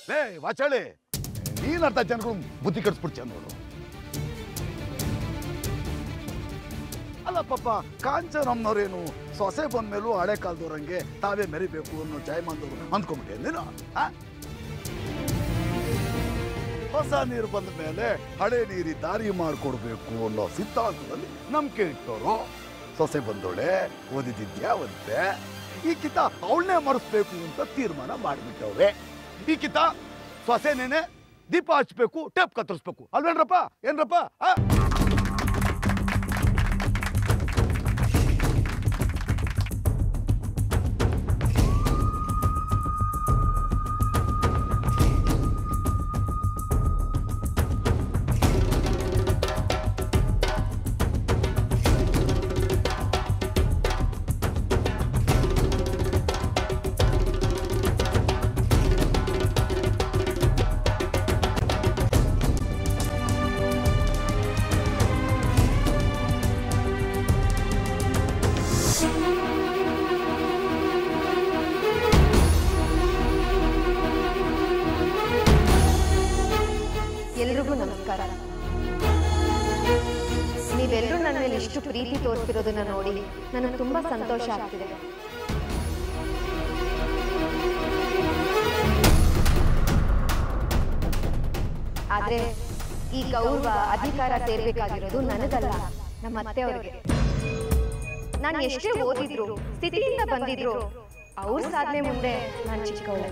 ಲೇ ವಾಚಾಳಿ, ನೀನರ್ಥ ಜನಗಳು ಬುದ್ಧಿ ಕಟ್ಸ್ಬಿಡ್ತೀಯ ನೋಡು. ಅಲ್ಲ ಪಾಪ ಕಾಂಚನಮ್ಮನವ್ರೇನು ಸೊಸೆ ಬಂದ್ಮೇಲೂ ಹಳೆ ಕಾಲದವ್ರಂಗೆ ತಾವೇ ಮೆರಿಬೇಕು ಅನ್ನೋ ಜಯಮಾನದವ್ರು ಅಂದ್ಕೊಂಬಿಟ್ಟೆ ನೀನು. ಹೊಸ ನೀರು ಬಂದ ಮೇಲೆ ಹಳೆ ನೀರಿ ದಾರಿ ಮಾಡಿಕೊಡ್ಬೇಕು ಅನ್ನೋ ಸಿದ್ಧಾಂತದಲ್ಲಿ ನಂಬಿಕೆ ಇಟ್ಟವರು. ಸೊಸೆ ಬಂದೋಳೆ, ಓದಿದ್ಯಾ ಒಂದೇ, ಈ ಕಿತ ಅವಳನ್ನೇ ಮರೆಸ್ಬೇಕು ಅಂತ ತೀರ್ಮಾನ ಮಾಡಿಬಿಟ್ಟವ್ರೆ. ಈ ಕಿತ ಸೊಸೆನೇನೆ ದೀಪ ಹಚ್ಬೇಕು, ಟೇಪ್ ಕತ್ತರಿಸ್ಬೇಕು ಅಲ್ವೇನ್ರಪ್ಪ? ಏನ್ರಪ್ಪ? ಎಲ್ರಿಗೂ ನಮಸ್ಕಾರ. ನೀವೆಲ್ಲರೂ ನನ್ನ ಮೇಲೆ ಇಷ್ಟು ಪ್ರೀತಿ ತೋರಿಸಿರೋದನ್ನ ನೋಡಿ ನನಗೆ ತುಂಬಾ ಸಂತೋಷ ಆಗ್ತಿದೆ. ಆದ್ರೆ ಈ ಗೌರವ ಅಧಿಕಾರ ಸೇರ್ಬೇಕಾಗಿರೋದು ನನಗಲ್ಲ, ನಮ್ಮ ಅತ್ತೆಯವರಿಗೆ. ನಾನು ಎಷ್ಟೇ ಓದಿದ್ರು, ಸ್ಥಿತಿಯಿಂದ ಬಂದಿದ್ರು, ಅವ್ರ ಸಾಧನೆ ಮುಂದೆ ನಾನು ಚಿಕ್ಕವಳೆ.